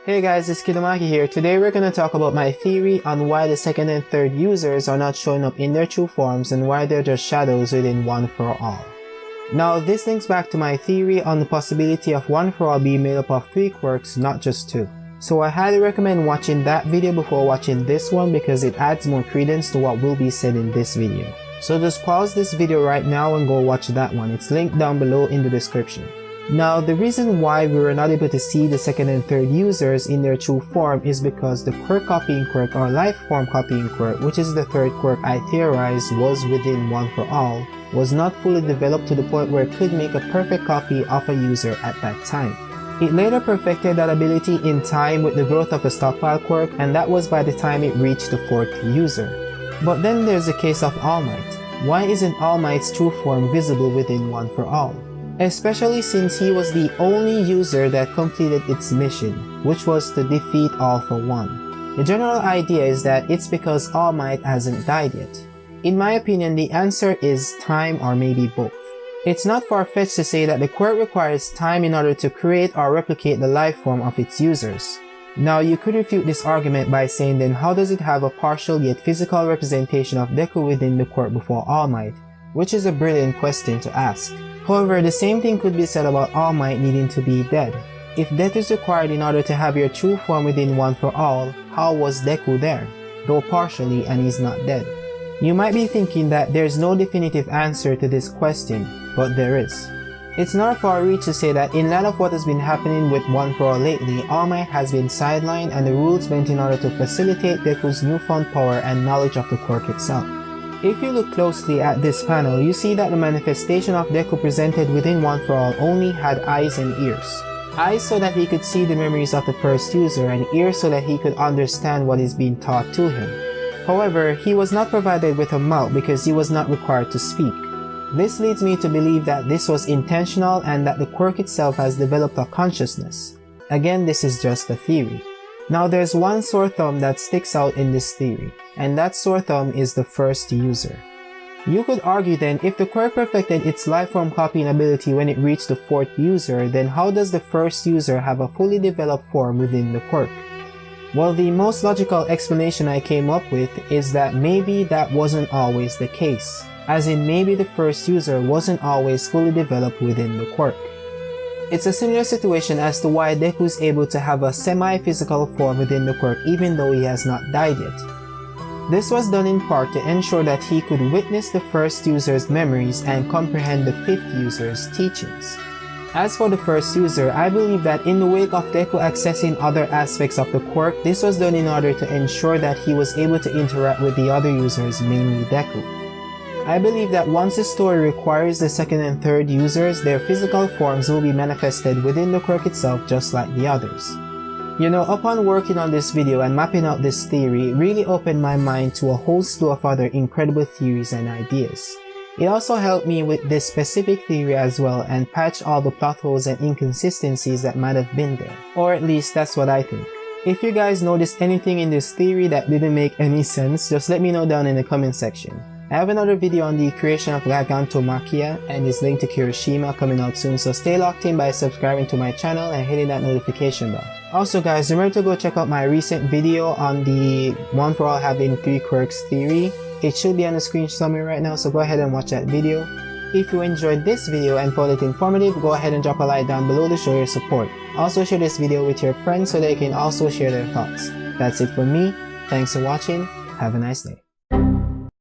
Hey guys, it's Kidamaki here. Today we're going to talk about my theory on why the second and third users are not showing up in their true forms and why they're just shadows within One For All. Now this links back to my theory on the possibility of One For All being made up of 3 quirks, not just 2. So I highly recommend watching that video before watching this one because it adds more credence to what will be said in this video. So just pause this video right now and go watch that one. It's linked down below in the description. Now, the reason why we were not able to see the second and third users in their true form is because the quirk copying quirk or life form copying quirk, which is the third quirk I theorized was within One For All, was not fully developed to the point where it could make a perfect copy of a user at that time. It later perfected that ability in time with the growth of a stockpile quirk, and that was by the time it reached the 4th user. But then there's the case of All Might. Why isn't All Might's true form visible within One For All? Especially since he was the only user that completed its mission, which was to defeat All For One. The general idea is that it's because All Might hasn't died yet. In my opinion, the answer is time or maybe both. It's not far-fetched to say that the quirk requires time in order to create or replicate the life form of its users. Now you could refute this argument by saying then how does it have a partial yet physical representation of Deku within the quirk before All Might, which is a brilliant question to ask. However, the same thing could be said about All Might needing to be dead. If death is required in order to have your true form within One For All, how was Deku there, though partially and he's not dead? You might be thinking that there's no definitive answer to this question, but there is. It's not far reach to say that in light of what has been happening with One For All lately, All Might has been sidelined and the rules bent in order to facilitate Deku's newfound power and knowledge of the quirk itself. If you look closely at this panel, you see that the manifestation of Deku presented within One For All only had eyes and ears. Eyes so that he could see the memories of the first user, and ears so that he could understand what is being taught to him. However, he was not provided with a mouth because he was not required to speak. This leads me to believe that this was intentional and that the quirk itself has developed a consciousness. Again, this is just a theory. Now there's one sore thumb that sticks out in this theory, and that sore thumb is the first user. You could argue then, if the quirk perfected its lifeform copying ability when it reached the 4th user, then how does the first user have a fully developed form within the quirk? Well, the most logical explanation I came up with is that maybe that wasn't always the case, as in maybe the first user wasn't always fully developed within the quirk. It's a similar situation as to why Deku is able to have a semi-physical form within the quirk even though he has not died yet. This was done in part to ensure that he could witness the first user's memories and comprehend the 5th user's teachings. As for the first user, I believe that in the wake of Deku accessing other aspects of the quirk, this was done in order to ensure that he was able to interact with the other users, mainly Deku. I believe that once the story requires the second and third users, their physical forms will be manifested within the quirk itself just like the others. You know, upon working on this video and mapping out this theory, it really opened my mind to a whole slew of other incredible theories and ideas. It also helped me with this specific theory as well and patch all the plot holes and inconsistencies that might have been there. Or at least that's what I think. If you guys noticed anything in this theory that didn't make any sense, just let me know down in the comment section. I have another video on the creation of Gigantomachia and is linked to Kirishima coming out soon, so stay locked in by subscribing to my channel and hitting that notification bell. Also guys, remember to go check out my recent video on the One For All having 3 quirks theory. It should be on the screen somewhere right now, so go ahead and watch that video. If you enjoyed this video and found it informative, go ahead and drop a like down below to show your support. Also share this video with your friends so they can also share their thoughts. That's it from me. Thanks for watching. Have a nice day.